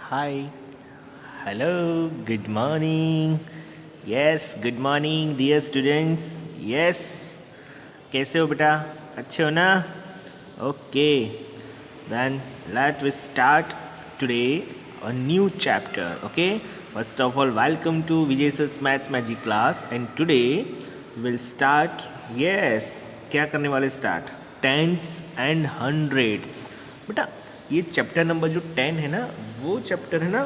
Hi, hello, good morning. Yes, good morning, dear students. Yes, कैसे हो बेटा? अच्छे हो ना? Okay, then let we start today a new chapter. Okay, first of all, welcome to Vijay's Maths Magic class, and today we'll start. Yes, क्या करने वाले start? Tens and hundreds. बेटा ये चैप्टर नंबर जो 10 है ना, वो चैप्टर है ना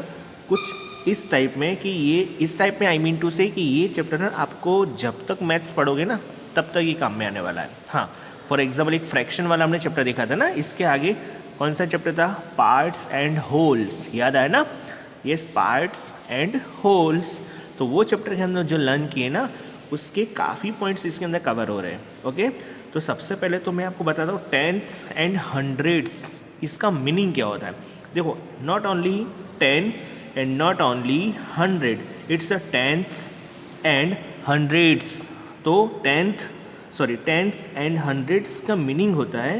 कुछ इस टाइप में कि ये इस टाइप में आई मीन टू से कि ये चैप्टर ना आपको जब तक मैथ्स पढ़ोगे ना तब तक ये काम में आने वाला है. हाँ, फॉर एग्जाम्पल एक फ्रैक्शन वाला हमने चैप्टर देखा था ना, इसके आगे कौन सा चैप्टर था? Parts and holes. याद आया ना? Yes, parts and holes. तो वो चैप्टर के अंदर जो लर्न किए ना, उसके काफ़ी पॉइंट्स इसके अंदर कवर हो रहे हैं. ओके, तो सबसे पहले तो मैं आपको बताता हूँ टेंस एंड हंड्रेड्स इसका मीनिंग क्या होता है. देखो, not only 10 and not only 100, it's a tens and hundreds. तो टेंस एंड हंड्रेड्स का मीनिंग होता है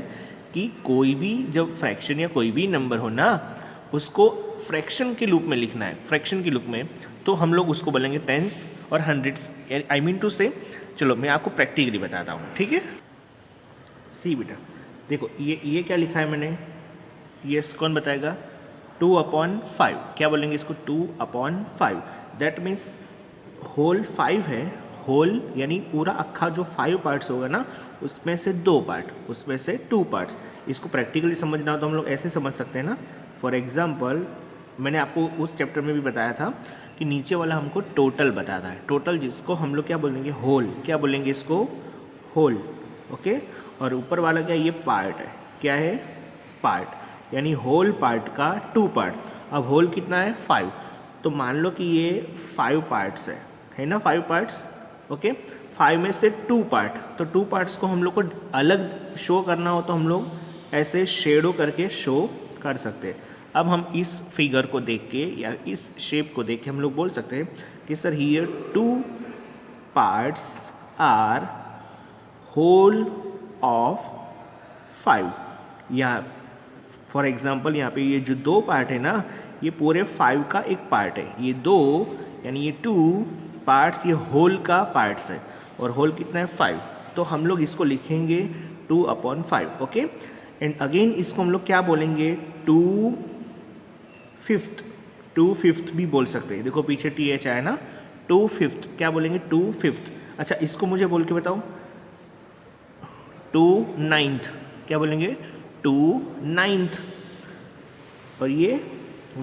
कि कोई भी जब फ्रैक्शन या कोई भी नंबर हो ना, उसको फ्रैक्शन के रूप में लिखना है, फ्रैक्शन के रूप में, तो हम लोग उसको बोलेंगे टेंस और हंड्रेड्स. आई मीन टू से, चलो मैं आपको प्रैक्टिकली बताता हूँ. ठीक है, सी बेटा, देखो ये क्या लिखा है मैंने, ये कौन बताएगा? 2/5. क्या बोलेंगे इसको? 2/5. दैट मीन्स होल 5 है. होल यानी पूरा अक्खा जो 5 पार्ट्स होगा ना, उसमें से 2 पार्ट, उसमें से 2 पार्ट्स. इसको प्रैक्टिकली समझना हो तो हम लोग ऐसे समझ सकते हैं ना. फॉर एग्जाम्पल, मैंने आपको उस चैप्टर में भी बताया था कि नीचे वाला हमको टोटल बताता है. टोटल जिसको हम लोग क्या बोलेंगे? होल. क्या बोलेंगे इसको? होल. ओके, और ऊपर वाला क्या? ये पार्ट है. क्या है? पार्ट. यानी होल पार्ट का 2 पार्ट. अब होल कितना है? 5. तो मान लो कि ये 5 पार्ट्स है ना? 5 पार्ट्स. ओके, 5 में से 2 पार्ट, तो 2 पार्ट्स को हम लोग को अलग शो करना हो तो हम लोग ऐसे शेडो करके शो कर सकते हैं. अब हम इस फिगर को देख के या इस शेप को देख के हम लोग बोल सकते हैं कि sir here 2 parts are whole of 5. या फॉर एग्जाम्पल यहाँ पे ये जो 2 पार्ट है ना, ये पूरे 5 का एक पार्ट है. ये 2 यानी ये 2 पार्ट्स ये होल का पार्ट्स है, और होल कितना है? 5. तो हम लोग इसको लिखेंगे 2/5. ओके, एंड अगेन इसको हम लोग क्या बोलेंगे? 2/5. 2/5 भी बोल सकते हैं. देखो पीछे TH आया ना, 2/5. क्या बोलेंगे? 2/5. अच्छा, इसको मुझे बोल के बताओ. 2/9. क्या बोलेंगे? 2/9. और ये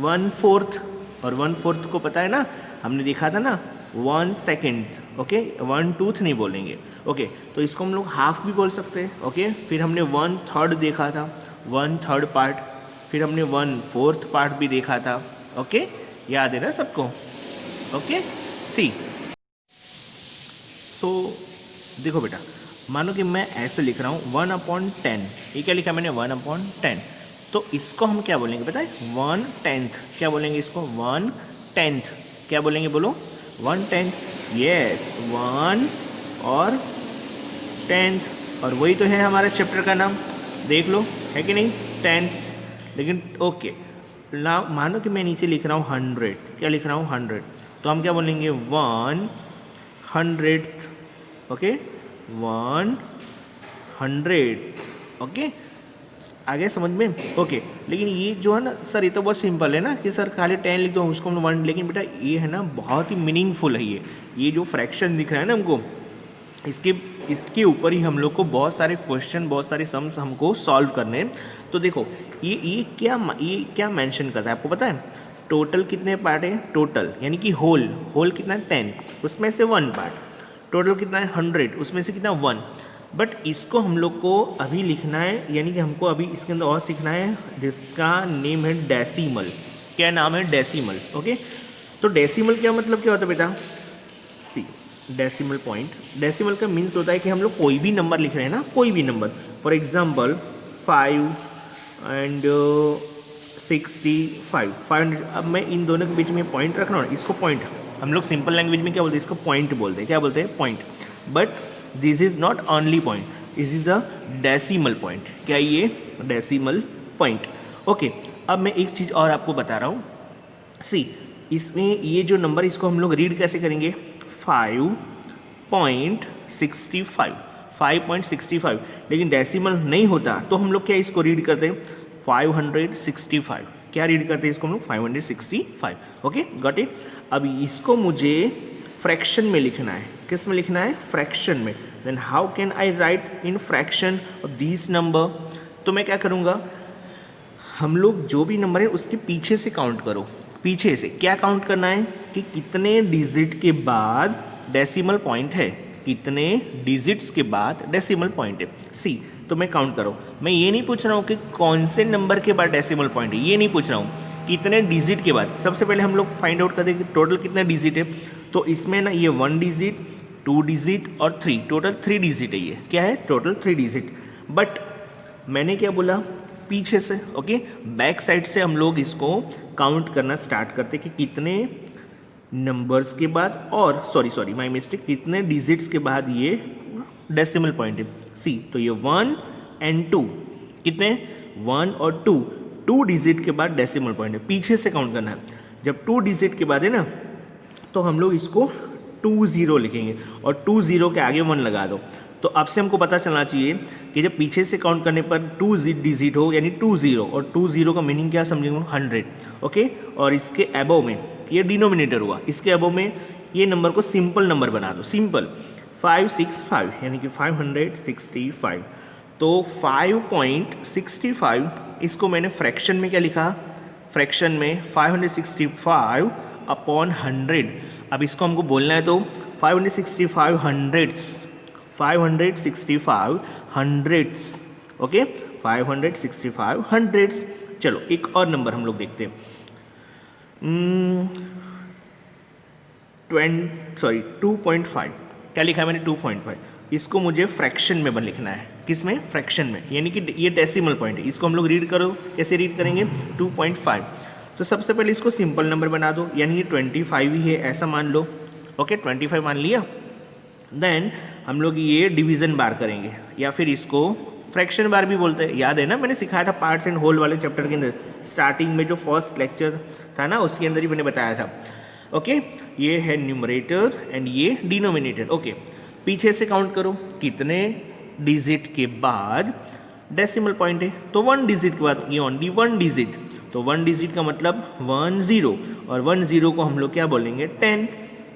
1/4. और 1/4 को पता है ना, हमने देखा था ना, 1 सेकेंड. ओके, 1/2 नहीं बोलेंगे. ओके, तो इसको हम लोग हाफ भी बोल सकते हैं. ओके, फिर हमने 1/3 देखा था, 1/3 पार्ट. फिर हमने 1/4 पार्ट भी देखा था. ओके, याद है ना सबको? ओके, सी. सो देखो बेटा, मानो कि मैं ऐसे लिख रहा हूँ 1/10. ये क्या लिखा मैंने? 1/10. तो इसको हम क्या बोलेंगे पता है? 1/10. क्या बोलेंगे इसको? 1/10. क्या बोलेंगे? बोलो. 1/10. यस, 1 और 10. और वही तो है हमारे चैप्टर का नाम. देख लो, है कि नहीं? टेंस. लेकिन ओके ना, मानो कि मैं नीचे लिख रहा हूँ 100. क्या लिख रहा हूँ? 100. तो हम क्या बोलेंगे? 100th. Okay, 100th. ओके, आ गया समझ में? ओके, लेकिन ये जो है ना सर, ये तो बहुत सिंपल है ना कि सर खाली 10 लिख दो उसको हम 1. लेकिन बेटा ये है ना बहुत ही मीनिंगफुल है. ये जो फ्रैक्शन दिख रहा है ना हमको, इसके ऊपर ही हम लोग को बहुत सारे क्वेश्चन, बहुत सारे सम्स हमको सॉल्व करने हैं. तो देखो ये क्या मेंशन करता है आपको पता है? टोटल कितने पार्ट है? टोटल यानी कि होल कितना है? 10. उसमें से 1 पार्ट. टोटल कितना है? 100. उसमें से कितना? 1. बट इसको हम लोग को अभी लिखना है, यानी कि हमको अभी इसके अंदर और सीखना है, जिसका नेम है डेसिमल. क्या नाम है? डेसिमल. ओके, तो डेसिमल क्या मतलब क्या होता है बेटा? सी, डेसिमल पॉइंट. डेसिमल का मीन्स होता है कि हम लोग कोई भी नंबर लिख रहे हैं ना, कोई भी नंबर. For example 5 and 65, 500. अब मैं इन दोनों के बीच में पॉइंट रख रहा हूँ, इसको पॉइंट हम लोग सिंपल लैंग्वेज में क्या बोलते हैं? इसको पॉइंट बोलते हैं. क्या बोलते हैं? Point. But this is not only point, this is the decimal point. क्या ये? Decimal point. ओके, अब मैं एक चीज़ और आपको बता रहा हूँ. सी इसमें ये जो नंबर इसको हम लोग रीड कैसे करेंगे 5.65 5.65, लेकिन डेसिमल नहीं होता तो हम लोग क्या इसको रीड करते हैं 565, क्या रीड करते हैं इसको हम लोग 565। Okay got it. अब इसको मुझे फ्रैक्शन में लिखना है, किस में लिखना है फ्रैक्शन में। Then how can I write in fraction of this number, तो मैं क्या करूँगा, हम लोग जो भी नंबर है उसके पीछे से काउंट करो। पीछे से क्या काउंट करना है कि कितने डिजिट के बाद डेसिमल पॉइंट है, कितने डिजिट्स के बाद डेसिमल पॉइंट है। सी तो मैं काउंट करो, मैं ये नहीं पूछ रहा हूँ कि कौन से नंबर के बाद डेसिमल पॉइंट है, ये नहीं पूछ रहा हूँ, कितने डिजिट के बाद। सबसे पहले हम लोग फाइंड आउट करते हैं कि टोटल कितना डिजिट है। तो इसमें ना ये 1 डिजिट 2 डिजिट और 3, टोटल 3 डिजिट है। ये क्या है टोटल 3 डिजिट। बट मैंने क्या बोला पीछे से, ओके बैक साइड से हम लोग इसको काउंट करना स्टार्ट करते कि कितने नंबर्स के बाद, और सॉरी माय मिस्टेक, कितने डिजिट्स के बाद ये डेसिमल पॉइंट है। सी तो ये 1 and 2 कितने 1 और 2 डिजिट के बाद डेसिमल पॉइंट है, पीछे से काउंट करना है। जब 2 डिजिट के बाद है ना तो हम लोग इसको 20 लिखेंगे और 20 के आगे 1 लगा दो। तो अब से हमको पता चलना चाहिए कि जब पीछे से काउंट करने पर 2 डिजिट हो यानी 20, और 20 का मीनिंग क्या समझेंगे 100। ओके और इसके अबव में ये डिनोमिनेटर हुआ, इसके अबव में ये नंबर को सिंपल नंबर बना दो, सिंपल 565 यानी कि 565। तो 5.65 इसको मैंने फ्रैक्शन में क्या लिखा, फ्रैक्शन में 565 अपॉन 100। अब इसको हमको बोलना है तो 565 हंड्रेड्स, 565 हंड्रेड्स, ओके 565 हंड्रेड्स। चलो एक और नंबर हम लोग देखते हैं, 2.5, क्या लिखा है मैंने 2.5, इसको मुझे फ्रैक्शन में बन लिखना है, किस में फ्रैक्शन में, यानी कि ये डेसिमल पॉइंट है। इसको हम लोग रीड करो, कैसे रीड करेंगे 2.5। तो सबसे पहले इसको सिंपल नंबर बना दो, यानी ये 25 ही है ऐसा मान लो। ओके 25 मान लिया। देन हम लोग ये डिवीज़न बार करेंगे या फिर इसको फ्रैक्शन बार भी बोलते हैं, याद है ना मैंने सिखाया था पार्ट्स एंड होल वाले चैप्टर के अंदर, स्टार्टिंग में जो फर्स्ट लेक्चर था ना उसके अंदर ही मैंने बताया था। ओके ये है न्यूमरेटर एंड ये डिनोमिनेटर। ओके पीछे से काउंट करो कितने डिजिट के बाद डेसिमल पॉइंट है, तो 1 डिजिट के बाद ये ओनली 1 डिजिट, तो 1 डिजिट का मतलब 10, और 10 को हम लोग क्या बोलेंगे 10।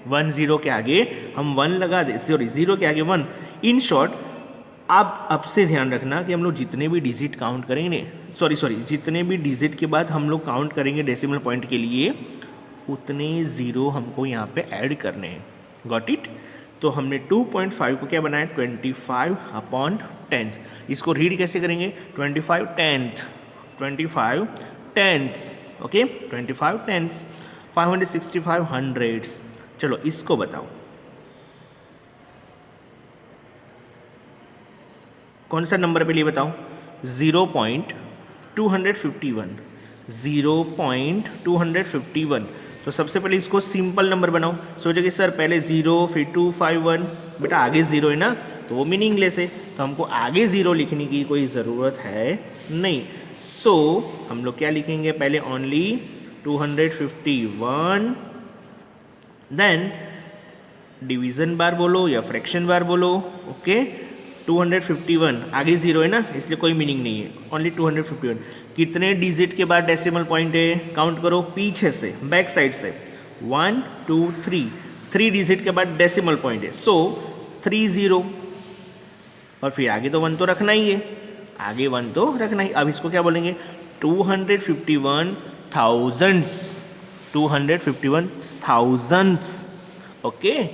10 के आगे हम 1 लगा दे, सॉरी 0 के आगे 1। इन शॉर्ट आप अब से ध्यान रखना कि हम लोग जितने भी डिजिट काउंट करेंगे, सॉरी जितने भी डिजिट के बाद हम लोग काउंट करेंगे डेसिमल पॉइंट के लिए, उतने 0 हमको यहाँ पे ऐड करने हैं। Got it. तो हमने 2.5 को क्या बनाया 25 अपॉन 10। इसको रीड कैसे करेंगे 25 10th, 25 10th, okay 25 10th, 565 hundreds. चलो इसको बताओ कौन सा नंबर पे लिए बताओ 0.251, 0.251। तो सबसे पहले इसको सिंपल नंबर बनाओ। सोचो कि सर पहले 0 फिर 251, बेटा आगे 0 है ना तो वो मीनिंगलेस है, तो हमको आगे 0 लिखने की कोई ज़रूरत है नहीं। सो हम लोग क्या लिखेंगे पहले ओनली 251, देन डिवीज़न बार बोलो या फ्रैक्शन बार बोलो। ओके 251 आगे 0 है ना इसलिए कोई मीनिंग नहीं है, ओनली 251। कितने डिजिट के बाद डेसिमल पॉइंट है काउंट करो पीछे से, बैक साइड से 1 2 3 डिजिट के बाद डेसिमल पॉइंट है, सो 30, और फिर आगे तो 1 तो रखना ही है, आगे 1 तो रखना ही। अब इसको क्या बोलेंगे 251,000। ओके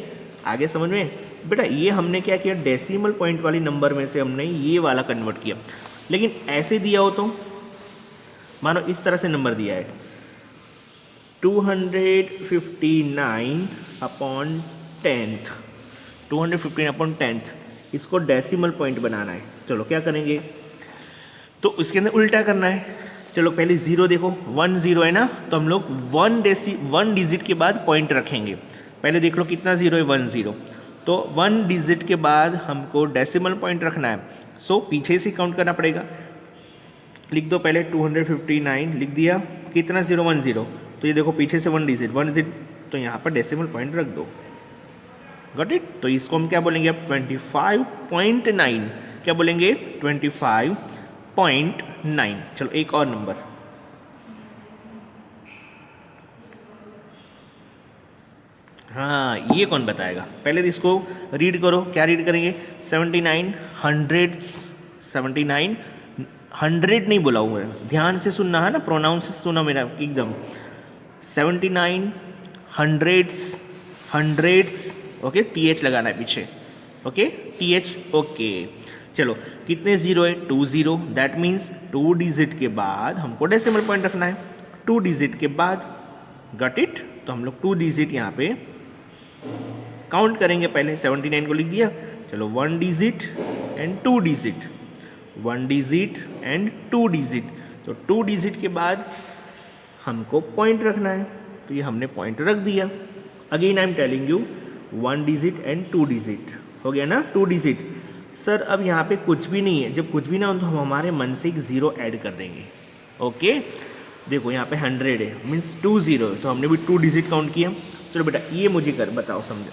आगे समझ में बेटा, ये हमने क्या किया डेसिमल पॉइंट वाली नंबर में से हमने ये वाला कन्वर्ट किया। लेकिन ऐसे दिया हो तो मानो इस तरह से नंबर दिया है 259 अपॉन 10th, 259 अपॉन 10th, इसको डेसिमल पॉइंट बनाना है। चलो क्या करेंगे तो इसके अंदर उल्टा करना है। चलो पहले 0 देखो 1 0 है ना, तो हम लोग 1 डिजिट के बाद पॉइंट रखेंगे। पहले देख लो कितना 0 है 1 0, तो 1 डिजिट के बाद हमको डेसिमल पॉइंट रखना है, सो पीछे से काउंट करना पड़ेगा। लिख दो पहले 259 लिख दिया, कितना 0 1 0, तो ये देखो पीछे से 1 डिजिट, तो यहाँ पर डेसिमल पॉइंट रख दो। Got it. तो इसको हम क्या बोलेंगे अब 25.9, क्या बोलेंगे 25.9। चलो एक और नंबर, हाँ ये कौन बताएगा, पहले तो इसको रीड करो। क्या रीड करेंगे, 79 हंड्रेड्स, 79 100 नहीं बोला हुआ है, ध्यान से सुनना है ना, प्रोनाउंस से सुना मेरा एकदम। 79 हंड्रेड्स, ओके TH लगाना है पीछे, ओके TH, ओके। चलो कितने जीरो है, 2 जीरो, दैट मीन्स 2 डिजिट के बाद हमको डेसिमल पॉइंट रखना है, 2 डिजिट के बाद। Got it. तो हम लोग 2 डिजिट यहाँ पे काउंट करेंगे, पहले 79 को लिख दिया। चलो 1 digit and 2 digit, 1 digit and 2 digit. तो 2 डिजिट के बाद हमको पॉइंट रखना है, तो ये हमने पॉइंट रख दिया। Again I am telling you 1 digit and 2 digit हो गया ना, 2 डिजिट। सर अब यहाँ पे कुछ भी नहीं है, जब कुछ भी ना हो तो हम हमारे मन से एक ज़ीरो ऐड कर देंगे। ओके देखो यहाँ पे 100 है, मीन्स 2 जीरो, तो हमने भी 2 डिजिट काउंट किया। चलो बेटा ये मुझे कर बताओ, समझो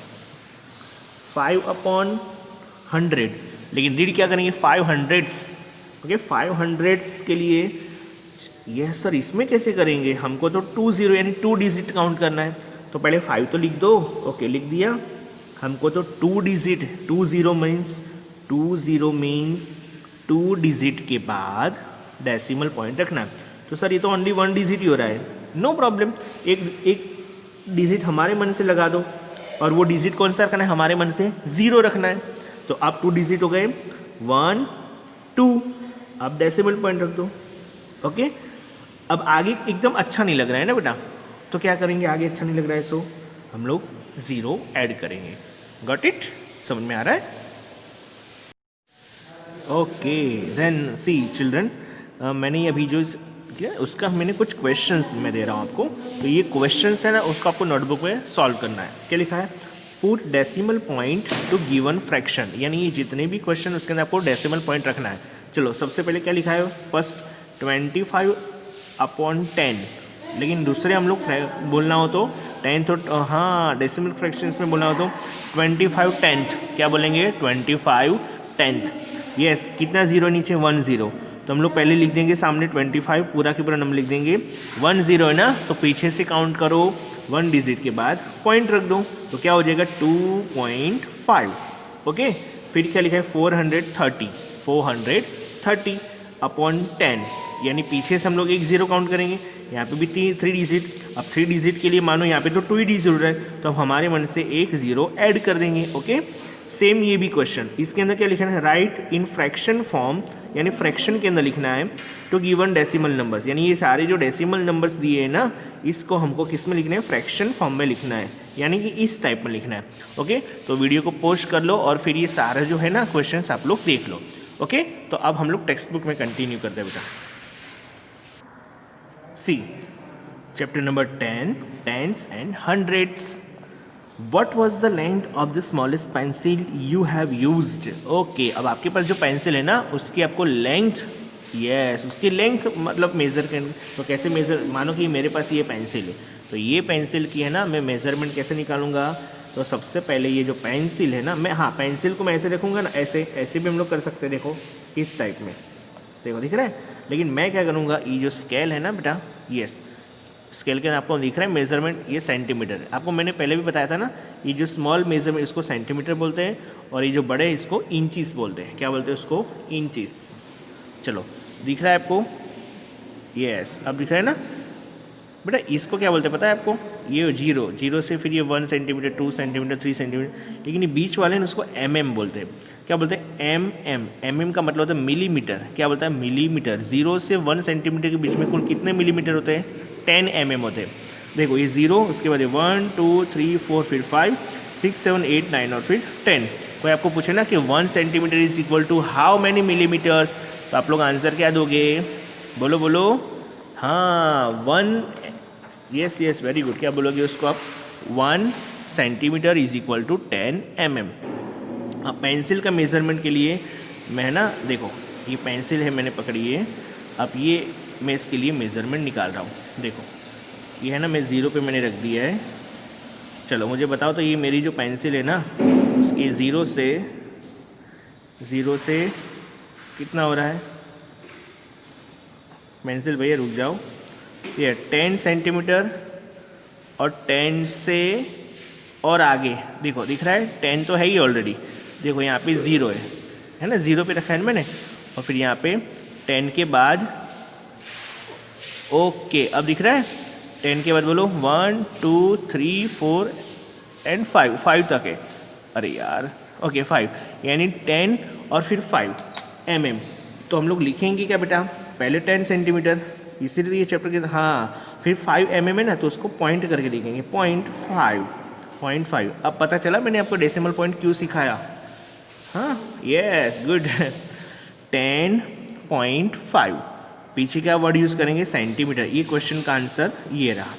5/100, लेकिन रीड क्या करेंगे 500, ओके 500 के लिए। यस सर इसमें कैसे करेंगे, हमको तो 2 जीरो यानी 2 डिजिट काउंट करना है, तो पहले 5 तो लिख दो। ओके लिख दिया। हमको तो 2 डिजिट, 2 जीरो मीन्स 2 डिजिट के बाद डेसिमल पॉइंट रखना है। तो सर ये तो ओनली 1 डिजिट ही हो रहा है, नो प्रॉब्लम, एक डिजिट हमारे मन से लगा दो, और वो डिजिट कौन सा रखना है, हमारे मन से 0 रखना है। तो अब 2 डिजिट हो गए, 1 2, अब डेसिमल पॉइंट रख दो। ओके अब आगे एकदम अच्छा नहीं लग रहा है ना बेटा, तो क्या करेंगे, आगे अच्छा नहीं लग रहा है, सो हम लोग 0 ऐड करेंगे। गॉट इट, समझ में आ रहा है। ओके देन सी चिल्ड्रन, मैंने अभी जो क्या उसका मैंने कुछ क्वेश्चंस मैं दे रहा हूँ आपको, तो ये क्वेश्चंस है ना, उसको आपको नोटबुक में सॉल्व करना है। क्या लिखा है, put decimal point two given fraction, यानी ये जितने भी क्वेश्चन उसके अंदर आपको डेसिमल पॉइंट रखना है। चलो सबसे पहले क्या लिखा है, फर्स्ट 25/10, लेकिन दूसरे हम लोग बोलना हो तो 10, तो हाँ डेसिमल फ्रैक्शंस में बोलना हो तो 25/10, क्या बोलेंगे 25/10। यस कितना जीरो नीचे, 1 जीरो, तो हम लोग पहले लिख देंगे सामने 25, पूरा के पूरा नंबर लिख देंगे। 1 जीरो है ना, तो पीछे से काउंट करो, 1 डिजिट के बाद पॉइंट रख दो, तो क्या हो जाएगा 2.5। ओके फिर क्या लिखा है 430/10, यानी पीछे से हम लोग 1 जीरो काउंट करेंगे, यहाँ पे भी 3 डिजिट। अब 3 डिजिट के लिए मानो यहाँ पे तो 2 ही डिजिट हो रहा है, तो हम हमारे मन से 1 जीरो ऐड कर देंगे। ओके सेम ये भी क्वेश्चन, इसके अंदर क्या लिखना है, राइट इन फ्रैक्शन फॉर्म, यानी फ्रैक्शन के अंदर लिखना है टू गिवन डेसिमल नंबर्स, यानी ये सारे जो डेसिमल नंबर्स दिए हैं ना, इसको हमको किस में लिखना है, फ्रैक्शन फॉर्म में लिखना है, यानी कि इस टाइप में लिखना है। ओके तो वीडियो को पोस्ट कर लो और फिर ये सारा जो है ना क्वेश्चंस आप लोग देख लो। ओके तो अब हम लोग टेक्स्ट बुक में कंटिन्यू करते हैं बेटा। See chapter number 10, tens and hundreds. What was the length of the smallest pencil you have used? Okay, अब आपके पास जो पेंसिल है ना उसकी आपको लेंथ, यस उसकी लेंथ मतलब मेज़र कर, तो कैसे मेज़र, मानो कि मेरे पास ये पेंसिल है, तो ये पेंसिल की है ना मैं मेज़रमेंट कैसे निकालूंगा, तो सबसे पहले ये जो पेंसिल है ना, मैं हाँ पेंसिल को मैं ऐसे रखूँगा ना, ऐसे ऐसे भी हम लोग कर सकते हैं, देखो इस टाइप में, देखो दिख रहा है। लेकिन मैं क्या करूँगा, ये जो स्केल है ना बेटा, यस स्केल के आपको दिख रहा है मेजरमेंट, ये सेंटीमीटर है, आपको मैंने पहले भी बताया था ना, ये जो स्मॉल मेजरमेंट इसको सेंटीमीटर बोलते हैं, और ये जो बड़े इसको इंचीस बोलते हैं। क्या बोलते हैं उसको, इंचीस। चलो दिख रहा है आपको, यस अब दिख रहा है ना बेटा, इसको क्या बोलते हैं पता है आपको, ये जीरो से फिर ये 1 सेंटीमीटर, 2 सेंटीमीटर, 3 सेंटीमीटर, लेकिन ये बीच वाले ने उसको बोलते हैं। क्या बोलते हैं, एम का मतलब होता है मिलीमीटर। क्या बोलता है, मिलीमीटर। 0 से 1 सेंटीमीटर के बीच में कुल कितने मिलीमीटर होते हैं, 10 होते हैं। देखो ये 0, उसके बाद 1 2 3 4 फिर 5 6 7 8 9 और फिर 10। कोई आपको पूछे ना कि 1 centimetre is equal to how many millimetres, तो आप लोग आंसर क्या दोगे, बोलो हाँ 1, यस वेरी गुड। क्या बोलोगे उसको आप, 1 सेंटीमीटर इज इक्वल टू 10 अब पेंसिल का मेज़रमेंट के लिए मैं ना, देखो ये पेंसिल है मैंने पकड़ी है, अब ये मैं इसके लिए मेज़रमेंट निकाल रहा हूँ। देखो ये है ना, मैं 0 पे मैंने रख दिया है। चलो मुझे बताओ तो ये मेरी जो पेंसिल है ना, उसकी 0 से कितना हो रहा है? पेंसिल भैया रुक जाओ। ये 10 सेंटीमीटर और 10 से और आगे देखो, दिख रहा है 10 तो है ही ऑलरेडी। देखो यहाँ पे 0 है ना, 0 पे रखा है मैंने। और फिर यहाँ पे 10 के बाद, ओके अब दिख रहा है। 10 के बाद बोलो 1 2 3 4 एंड 5 तक है। अरे यार, ओके 5, यानी 10 और फिर 5 mm। तो हम लोग लिखेंगे क्या बेटा, पहले 10 सेंटीमीटर, इसीलिए ये चैप्टर के, हाँ फिर 5 mm है ना, तो उसको पॉइंट करके लिखेंगे 0.5। अब पता चला मैंने आपको डेसिमल पॉइंट क्यों सिखाया। हाँ यस गुड 10.5। पीछे क्या वर्ड यूज़ करेंगे, सेंटीमीटर। ये क्वेश्चन का आंसर ये रहा।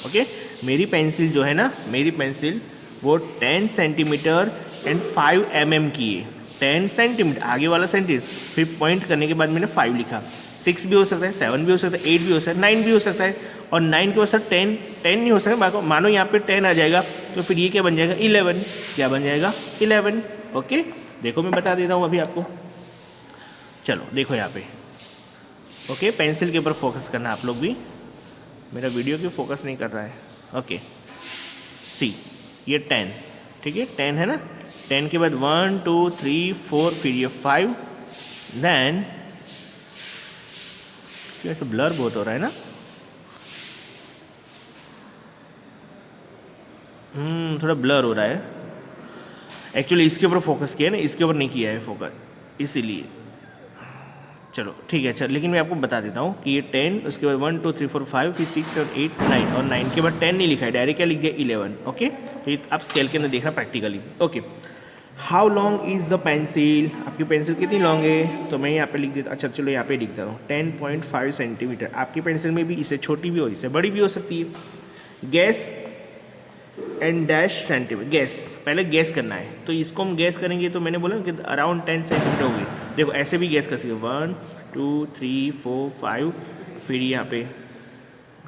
ओके, मेरी पेंसिल जो है ना, मेरी पेंसिल वो 10 सेंटीमीटर एंड 5 mm की है। 10 सेंटीमीटर आगे वाला सेंटीमीटर, फिर पॉइंट करने के बाद मैंने 5 लिखा। 6 भी हो सकता है, 7 भी हो सकता है, 8 भी हो सकता है, 9 भी हो सकता है। और 9 के बाद 10 नहीं हो सकता। मानो यहाँ पे 10 आ जाएगा तो फिर ये क्या बन जाएगा, 11। क्या बन जाएगा, 11। ओके, देखो मैं बता देता हूँ अभी आपको। चलो देखो यहाँ पे, ओके पेंसिल के ऊपर फोकस करना आप लोग भी। मेरा वीडियो क्यों फोकस नहीं कर रहा है। ओके सी, ये 10, ठीक है 10 है ना। 10 के बाद 1 2 3 4, फिर ये 5, देन क्यों ऐसे ब्लर बहुत हो रहा है ना। थोड़ा ब्लर हो रहा है। एक्चुअली इसके ऊपर फोकस किया है ना, इसके ऊपर नहीं किया है फोकस, इसीलिए। चलो ठीक है, चल लेकिन मैं आपको बता देता हूँ कि ये 10, उसके बाद 1 2 3 4 5, फिर 6 7 8 9, और 9 के बाद 10 नहीं लिखा है, डायरेक्ट क्या लिख दिया, 11। ओके, तो ये आप स्केल के अंदर देखना practically. Okay, how long is the pencil, आपकी पेंसिल कितनी लॉन्ग है, तो मैं यहाँ पे लिख देता। अच्छा चलो यहाँ पे लिख देता हूँ 10.5 सेंटीमीटर। आपकी पेंसिल में भी इससे छोटी भी हो, इससे बड़ी भी हो सकती है। Gas and dash centimetre, gas पहले गैस करना है, तो इसको हम गैस करेंगे तो मैंने बोला कि अराउंड 10 सेंटीमीटर होगी। देखो ऐसे भी गैस कर सकते, 1 2 3 4 5, फिर यहाँ पे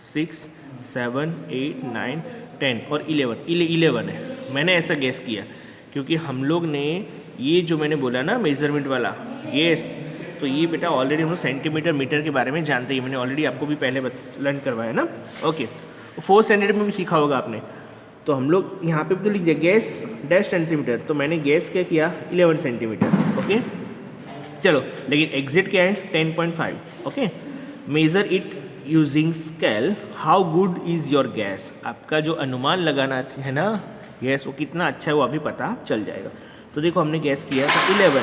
6 7 8 9 10 और 11 है। मैंने ऐसा गैस किया क्योंकि हम लोग ने ये जो मैंने बोला ना मेजरमेंट वाला, यस, तो ये बेटा ऑलरेडी हम लोग सेंटीमीटर मीटर के बारे में जानते हैं। मैंने ऑलरेडी आपको भी पहले लर्न करवाया ना। ओके, 4 सेंटीमीटर में भी सीखा होगा आपने। तो हम लोग यहाँ पे तो लिख दिया गैस डैश सेंटीमीटर, तो मैंने गैस क्या किया, 11 सेंटीमीटर। ओके चलो, लेकिन एग्जिट क्या है, 10.5। Okay, measure it using scale, how good is your gas. आपका जो अनुमान लगाना है ना गैस, वो कितना अच्छा है वो अभी पता चल जाएगा। तो देखो हमने गैस किया था 11,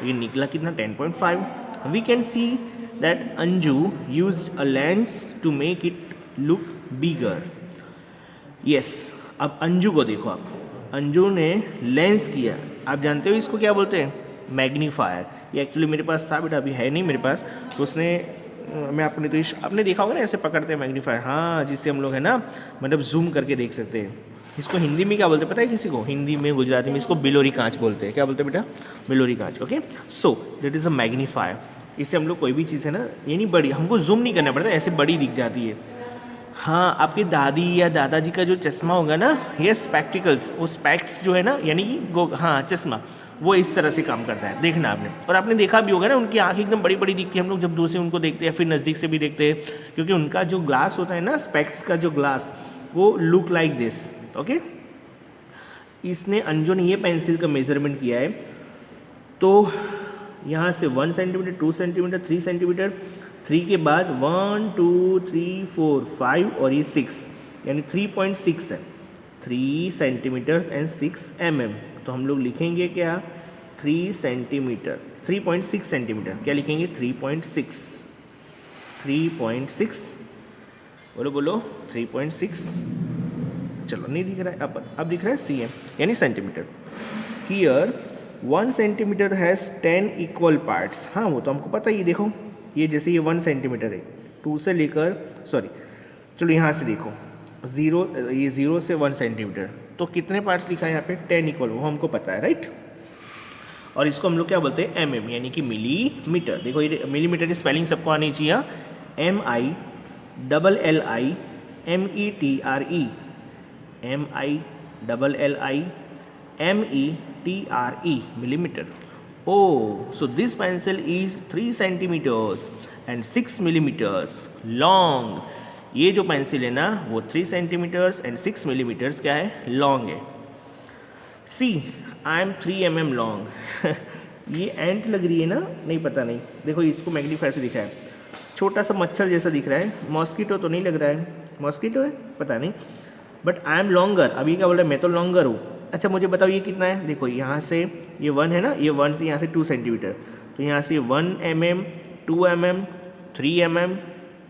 ये निकला कितना, 10.5। We can see that Anju used a lens to make it look bigger. Yes, अब अंजू को देखो आप, अंजू ने लेंस किया। आप जानते हो इसको क्या बोलते हैं, मैग्नीफायर। ये एक्चुअली मेरे पास था बेटा, अभी है नहीं मेरे पास, तो उसने मैं आपने तो आपने देखा होगा ना, ऐसे पकड़ते हैं मैग्नीफायर, हाँ, जिससे हम लोग है ना मतलब जूम करके देख सकते हैं। इसको हिंदी में क्या बोलते हैं पता है किसी को, हिंदी में गुजराती में इसको बिलोरी कांच बोलते हैं। क्या बोलते हैं बेटा, बिलोरी कांच। Okay, so that is a magnifier. इससे हम लोग कोई भी चीज़ है ना, ये नहीं बड़ी, हमको जूम नहीं करना पड़ता, ऐसे बड़ी दिख जाती है। हाँ, आपकी दादी या दादाजी का जो चश्मा होगा ना, ये स्पेक्टिकल्स, वो स्पेक्ट्स जो है ना, यानी कि हाँ चश्मा, वो इस तरह से काम करता है, देखना आपने। और आपने देखा भी होगा ना, उनकी आँखें एकदम बड़ी बड़ी दिखती है, हम लोग जब दूर से उनको देखते हैं, फिर नज़दीक से भी देखते हैं, क्योंकि उनका जो ग्लास होता है ना, स्पेक्ट्स का जो ग्लास, वो लुक लाइक दिस। ओके, इसने अंजू ने ये पेंसिल का मेजरमेंट किया है, तो यहाँ से 1 सेंटीमीटर 2 सेंटीमीटर 3 सेंटीमीटर, 3 के बाद 1 2 3 4 5 और ये 6, यानी 3.6 है, 3 सेंटीमीटर एंड 6 mm। तो हम लोग लिखेंगे क्या, 3 सेंटीमीटर 3.6 सेंटीमीटर, क्या लिखेंगे 3.6, बोलो बोलो 3.6। चलो नहीं दिख रहा है, अब दिख रहा है cm यानी centimetre. Here 1 centimetre has 10 equal parts. हाँ वो तो हमको पता ही, देखो ये जैसे ये 1 सेंटीमीटर है, 2 से लेकर चलो यहाँ से देखो 0 से 1 सेंटीमीटर, तो कितने पार्ट्स लिखा है यहाँ पे, 10 इक्वल, वो हमको पता है राइट। और इसको हम लोग क्या बोलते हैं, mm यानी कि मिलीमीटर। देखो ये मिलीमीटर की स्पेलिंग सबको आनी चाहिए, MILLI METRE, MILLIMETRE, millimeter. Oh, so this pencil is 3 centimeters and 6 millimeters long. ये जो पेंसिल है ना वो 3 सेंटीमीटर्स एंड 6 मिलीमीटर्स क्या है, लॉन्ग है. सी आई एम 3 mm लॉन्ग. ये एंट लग रही है ना, नहीं पता नहीं, देखो इसको मैग्नीफायर से दिखा है, छोटा सा मच्छर जैसा दिख रहा है. मॉस्किटो तो नहीं लग रहा है, मॉस्किटो है पता नहीं, बट आई एम लॉन्गर. अभी क्या बोल रहा है, मैं तो लॉन्गर हूँ. अच्छा मुझे बताओ ये कितना है. देखो यहाँ से ये 1 है ना, ये 1 से यहाँ से 2 सेंटीमीटर, तो यहाँ से 1 mm, 2 mm, 3 mm,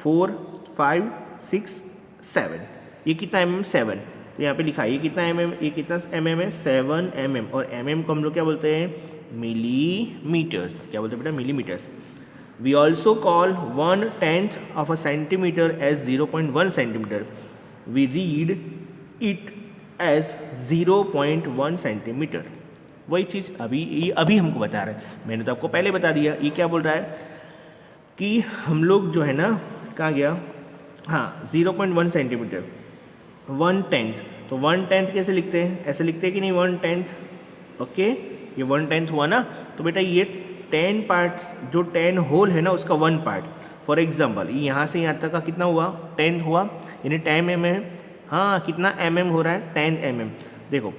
4, 5, 6, 7. ये कितना mm? 7. तो यहाँ पे लिखा है ये कितना mm, ये कितना mm है, 7 mm. और mm को हम लोग क्या बोलते हैं, मिलीमीटर्स. क्या बोलते हैं बेटा, millimetres. We also call 1/10 of a centimeter as 0.1 centimeter. We read it as 0.1 centimeter. वही चीज़ अभी हमको बता रहा है. मैंने तो आपको पहले बता दिया. ये क्या बोल रहा है कि हम लोग जो है ना, कहाँ गया, हाँ 0.1 सेंटीमीटर, 1/10. तो 1/10 कैसे लिखते हैं, ऐसे लिखते हैं कि नहीं, 1/10. ओके, ये 1/10 हुआ ना, तो बेटा ये 10 पार्ट्स, जो 10 होल है ना उसका 1 पार्ट. फॉर एग्जाम्पल यहाँ से यहाँ तक का कितना हुआ, 10 हुआ, यानी 10 mm है. हाँ कितना mm हो रहा है, 10 mm. देखो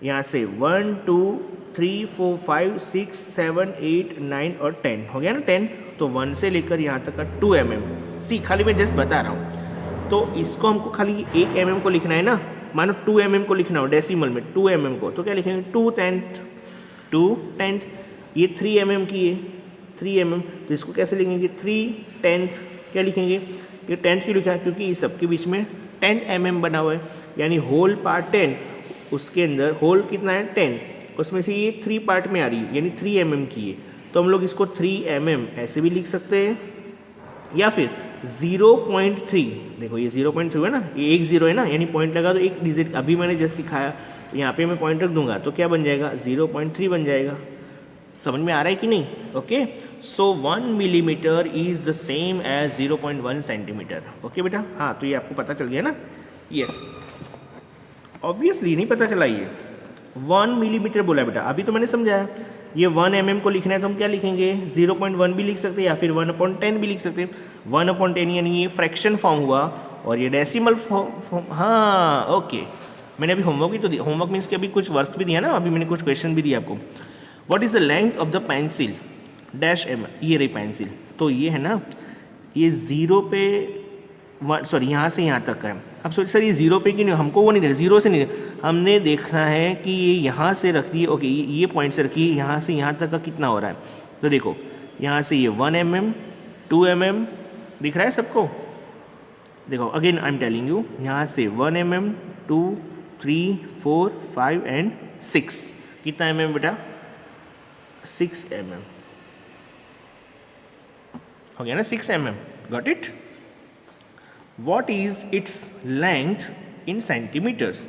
यहाँ से 1 2 3 4 5 6 7 8 9 और 10 हो गया ना 10. तो 1 से लेकर यहाँ तक का 2 mm. सी खाली मैं जस्ट बता रहा हूँ. तो इसको हमको खाली 1 mm को लिखना है ना, मानो 2 mm को लिखना हो डेसिमल में 2 mm को, तो क्या लिखेंगे, 2/10. ये 3 mm की है, 3 mm, तो इसको कैसे लिखेंगे, 3/10. क्या लिखेंगे, ये 10 क्यों लिखा है, क्योंकि इस सब के बीच में 10 mm बना हुआ है, यानी होल पार्ट 10, उसके अंदर होल कितना है 10, उसमें से ये 3 पार्ट में आ रही है, यानी 3 mm की है. तो हम लोग इसको 3 mm ऐसे भी लिख सकते हैं, या फिर 0.3. देखो ये 0.3 है ना, ये एक 0 है ना, यानी पॉइंट लगा दो, एक डिजिट अभी मैंने जस्ट सिखाया, तो यहाँ पे मैं पॉइंट रख दूंगा, तो क्या बन जाएगा, 0.3 बन जाएगा. समझ में आ रहा है कि नहीं. Okay, so 1 millimetre is the same as 0.1 centimetre. Okay बेटा, हाँ तो ये आपको पता चल गया ना. यस, ऑब्वियसली नहीं पता चला, ये 1 मिलीमीटर बोला बेटा, अभी तो मैंने समझाया. ये 1 mm को लिखना है तो हम क्या लिखेंगे, 0.1 भी लिख सकते हैं, या फिर 1/10 भी लिख सकते हैं. 1/10 यानी ये फ्रैक्शन फॉर्म हुआ, और ये डेसिमल फॉर्म. हाँ ओके, मैंने अभी होमवर्क भी तो दिया, होमवर्क मीन्स कि अभी कुछ वर्क भी दिया ना, अभी मैंने कुछ क्वेश्चन भी दिया आपको. What is the length of the pencil dash m. ये रही पेंसिल, तो ये है ना, ये 0 पे, सॉरी यहाँ से यहाँ तक का है. अब सर ये 0 पे क्यों नहीं, हमको वो नहीं देखा, 0 से नहीं, हमने देखना है कि ये यहाँ से रख दिए. ओके, ये पॉइंट से रखिए, यहाँ से यहाँ तक का कितना हो रहा है. तो देखो यहाँ से ये 1 mm, 2 mm दिख रहा है सबको. देखो again I am telling you, यहाँ से 1 mm, 2, 3, 4, 5 एंड 6. कितना mm बेटा, 6 mm हो गया ना, 6 mm. Got it. What is its length in centimetres.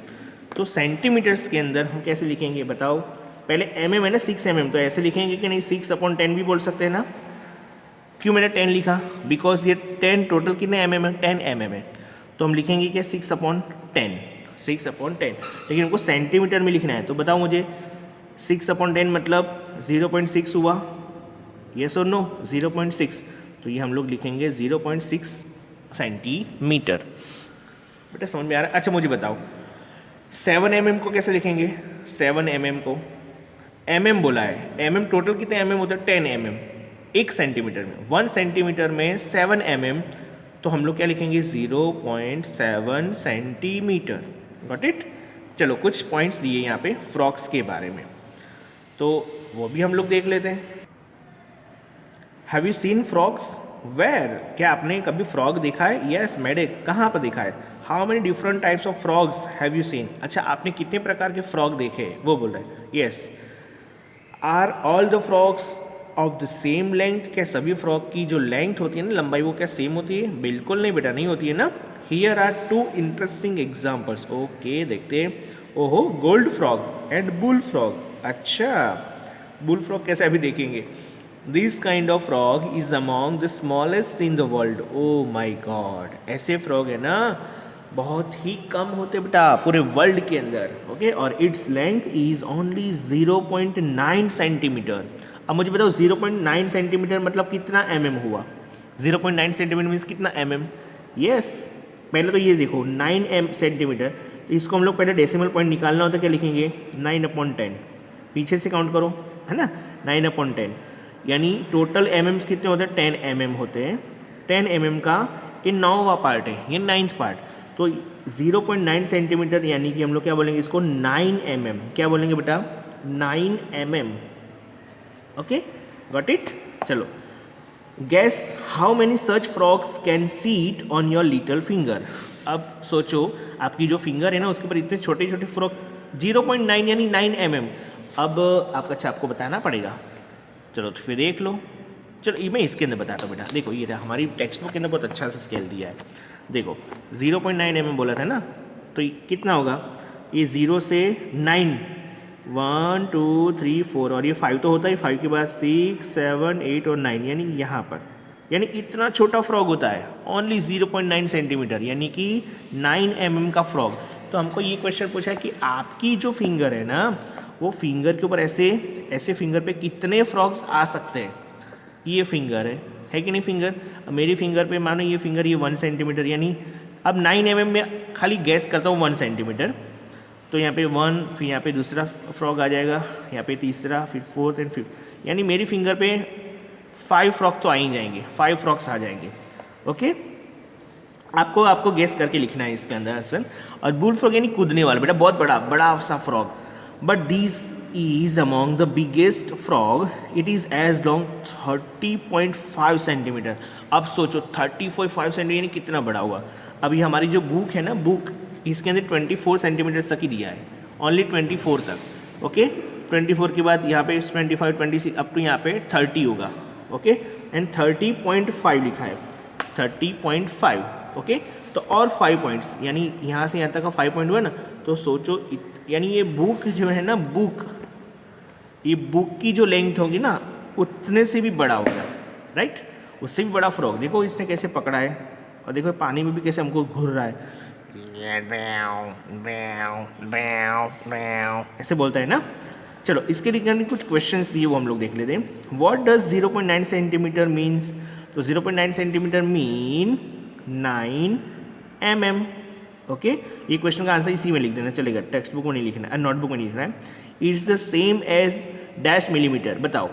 तो सेंटीमीटर्स के अंदर हम कैसे लिखेंगे बताओ. पहले mm है ना, 6 mm, तो ऐसे लिखेंगे कि नहीं, 6/10 भी बोल सकते हैं ना. क्यों मैंने 10 लिखा, बिकॉज ये 10 टोटल कितने mm है, 10 mm है, तो हम लिखेंगे क्या, 6/10, 6/10. लेकिन हमको सेंटीमीटर में लिखना है, तो बताओ मुझे 6/10 मतलब 0.6 हुआ, यस और नो, 0.6. तो ये हम लोग लिखेंगे 0.6 सेंटीमीटर. बेटा समझ में आ रहा है. अच्छा मुझे बताओ 7 mm को कैसे लिखेंगे. 7 mm को mm बोला है, mm टोटल कितने mm होता है, 10 mm. 1 सेंटीमीटर में, 1 सेंटीमीटर में 7 mm, तो हम लोग क्या लिखेंगे, 0.7 सेंटीमीटर. Got it. चलो कुछ पॉइंट्स दिए यहाँ पे फ्रॉक्स के बारे में, तो वो भी हम लोग देख लेते हैं. Have you seen frogs where. क्या आपने कभी फ्रॉग देखा है. यस मैंने. कहाँ पर देखा है. How many different types of frogs have you scene. अच्छा आपने कितने प्रकार के फ्रॉग देखे हैं, वो बोल रहे हैं. Yes. Are all the frogs of the same length. क्या सभी फ्रॉग की जो लेंथ होती है ना, लंबाई, वो क्या सेम होती है. बिल्कुल नहीं बेटा, नहीं होती है ना. Here are 2 interesting examples. Okay देखते हैं. ओहो, gold frog and bull frog. अच्छा बुल फ्रॉग कैसे, अभी देखेंगे. This kind of frog is among the smallest in the world. Oh my god, ऐसे फ्रॉग है ना बहुत ही कम होते बेटा पूरे वर्ल्ड के अंदर, ओके। और its length is only 0.9 centimetre. अब मुझे बताओ 0.9 सेंटीमीटर मतलब कितना हुआ? 0.9 सेंटीमीटर मीन्स कितना यस। पहले तो ये देखो 9 सेंटीमीटर, तो इसको हम लोग पहले डेसिमल पॉइंट निकालना होता है, क्या लिखेंगे? 9/10। पीछे से काउंट करो, है ना, 9/10। यानी टोटल कितने होते हैं? 10 होते हैं। 10 का ये 9वां पार्ट है, ये 9th पार्ट। तो 0.9 सेंटीमीटर यानी कि हम लोग क्या बोलेंगे इसको? 9 क्या बोलेंगे बेटा? 9 ओके, गॉट इट। चलो, guess how many such frogs can sit on your little finger. अब सोचो, आपकी जो फिंगर है ना उसके ऊपर इतने छोटे छोटे फ्रॉग, 0.9 यानी 9 अब आपको बताना पड़ेगा। चलो तो फिर देख लो। चलो ये मैं इसके अंदर बताता हूँ बेटा। देखो ये हमारी टेक्स्ट बुक के अंदर बहुत अच्छा सा स्केल दिया है। देखो 0.9 बॉला था ना, तो कितना होगा? ये 0 से 9, 1 2 3 4 और ये 5 तो होता है, 5 के बाद 6 7 8 और 9, यानी यहाँ पर, यानी इतना छोटा फ्रॉग होता है, ओनली 0.9 सेंटीमीटर, यानी कि 9 का फ्रॉग। तो हमको ये क्वेश्चन पूछा है कि आपकी जो फिंगर है ना, वो फिंगर के ऊपर ऐसे ऐसे फिंगर पे कितने फ्रॉग्स आ सकते हैं। ये फिंगर है कि नहीं फिंगर? मेरी फिंगर पे मानो ये फिंगर, ये 1 सेंटीमीटर, यानी अब 9 में खाली गैस करता हूँ 1 सेंटीमीटर, तो यहाँ पे 1, फिर यहाँ पे दूसरा फ्रॉग आ जाएगा, यहाँ पे तीसरा, फिर 4th एंड 5th, यानी मेरी फिंगर पे 5 फ्रॉग तो आ ही जाएंगे, 5 फ्रॉग्स आ जाएंगे, ओके। आपको गेस करके लिखना है इसके अंदर आंसर। और बुल फ्रॉग यानी कूदने वाला बेटा, बहुत बड़ा सा frog. But this is among the biggest frog. It is as long 30.5 centimetre. अब सोचो 30.5 सेंटीमीटर यानी कितना बड़ा हुआ। अभी हमारी जो बुक है ना, बुक, इसके अंदर 24 सेंटीमीटर तक ही दिया है, ओनली 24 तक, ओके। 24 के बाद यहाँ पे 25 26 अप टू यहाँ पे 30 होगा, ओके। एंड 30.5 लिखा है, 30.5, ओके। तो और 5 पॉइंट्स, यानी यहाँ से यहाँ तक का 5 पॉइंट हुआ ना, तो सोचो यानी ये बुक जो है ना, बुक, ये बुक की जो लेंथ होगी ना उतने से भी बड़ा होगा, राइट, उससे भी बड़ा फ्रॉग। देखो इसने कैसे पकड़ा है, और देखो पानी में भी कैसे हमको घूर रहा है, ऐसे बोलता है ना। चलो इसके रिगार्डिंग कुछ क्वेश्चंस दिए, वो हम लोग देख लेते हैं। What does 0.9 centimetre means? तो 0.9 सेंटीमीटर मीन 9 ओके। ये क्वेश्चन का आंसर इसी में लिख देना चलेगा, टेक्स्ट बुक में नहीं लिखना है, नोटबुक में नहीं लिखना है। Is the same as dash millimetre. बताओ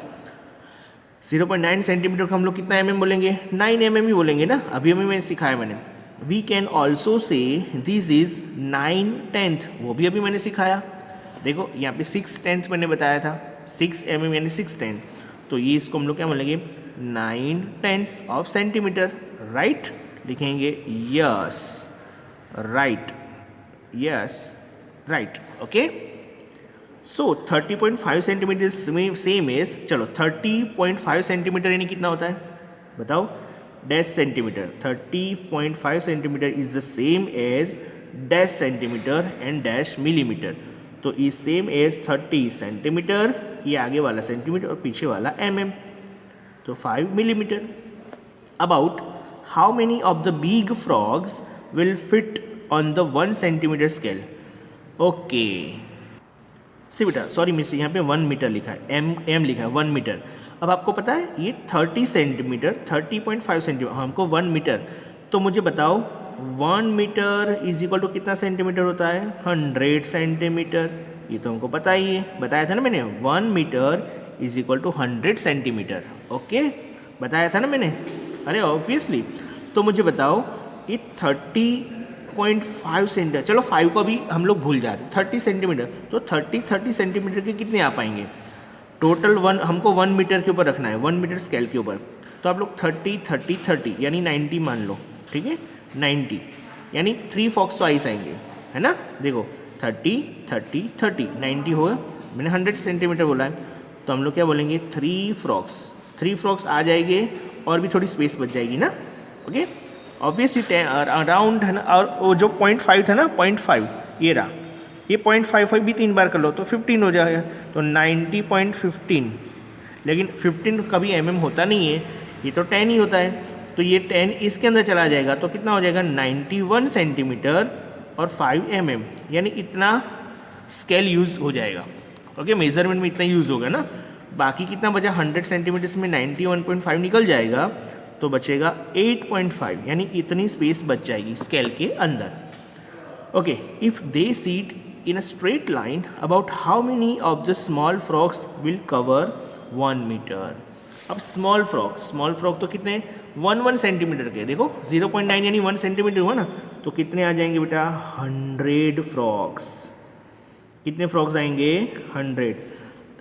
0.9 सेंटीमीटर को हम लोग कितना बोलेंगे? 9 ही बोलेंगे ना, अभी मैं सिखाया मैंने। We can also say this is 9/10, वो भी अभी मैंने सिखाया। देखो यहाँ पे 6/10 मैंने बताया था, 6 यानी 6/10, तो ये इसको हम लोग क्या बोलेंगे? 9/10 ऑफ सेंटीमीटर, राइट। लिखेंगे yes, right, yes, right, okay. So 30.5 centimetre same as, चलो 30.5 सेंटीमीटर यानी कितना होता है बताओ? Dash centimetre. 30.5 centimetre is the same as dash centimetre and dash millimetre. तो इज सेम एज 30 सेंटीमीटर, ये आगे वाला सेंटीमीटर और पीछे वाला तो 5 millimetre. About how many of the big frogs will fit on the 1 centimetre scale? Okay सी बेटा, sorry mister, यहाँ पे 1 मीटर लिखा है, एम लिखा है 1 मीटर। अब आपको पता है ये 30 सेंटीमीटर, 30.5 सेंटीमीटर, हमको 1 मीटर, तो मुझे बताओ 1 मीटर इज इक्वल टू कितना सेंटीमीटर होता है? 100 सेंटीमीटर। ये तो हमको पता ही है, बताया था ना मैंने, 1 metre is equal to 100 centimetre, okay, बताया था ना मैंने, अरे ऑब्वियसली। तो मुझे बताओ ये 30.5 सेंटीमीटर, चलो 5 को भी हम लोग भूल जाते, 30 सेंटीमीटर, तो 30 सेंटीमीटर के कितने आ पाएंगे टोटल? हमको 1 मीटर के ऊपर रखना है, 1 मीटर स्केल के ऊपर, तो आप लोग 30 यानी 90 मान लो, ठीक है, 90 यानी 3 फॉक्स तो आइस आएंगे, है ना। देखो 30 90 होगा, मैंने 100 सेंटीमीटर बोला है, तो हम लोग क्या बोलेंगे? 3 फ्रॉक्स आ जाएंगे, और भी थोड़ी स्पेस बच जाएगी ना, ओके। ऑब्वियसली अराउंड है ना, और वो जो 0.5 था ना, 0.5 ये रहा, ये 0.55 भी 3 बार कर लो तो 15 हो जाएगा, तो 90.15, लेकिन 15 कभी होता नहीं है, ये तो 10 ही होता है, तो ये 10 इसके अंदर चला जाएगा तो कितना हो जाएगा 91 सेंटीमीटर और 5 mm, यानी इतना स्केल यूज़ हो जाएगा। ओके, मेजरमेंट में इतना यूज़ होगा ना। बाकी कितना बचा, 100 सेंटीमीटर में 91.5 निकल जाएगा तो बचेगा 8.5, यानी इतनी स्पेस बच जाएगी स्केल के अंदर। Okay, if they sit in a straight line about how many of the small frogs will cover 1 metre. अब स्मॉल फ्रॉग तो कितने 1 सेंटीमीटर के, देखो 0.9 यानी 1 सेंटीमीटर हुआ ना, तो कितने आ जाएंगे बेटा 100 फ्रॉग्स। कितने फ्रॉग्स आएंगे 100,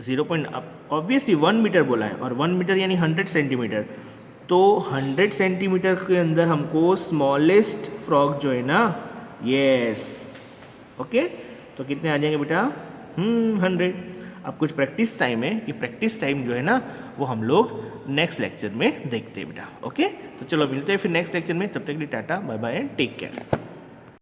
0. ऑब्वियसली 1 मीटर बोला है और 1 मीटर यानी 100 सेंटीमीटर, तो 100 सेंटीमीटर के अंदर हमको स्मॉलेस्ट फ्रॉग जो है ना, यस ओके, तो कितने आ जाएंगे बेटा 100। अब कुछ प्रैक्टिस टाइम है, कि प्रैक्टिस टाइम जो है ना वो हम लोग नेक्स्ट लेक्चर में देखते हैं बेटा। ओके, तो चलो मिलते हैं फिर नेक्स्ट लेक्चर में, तब तक के लिए tata bye bye and take care.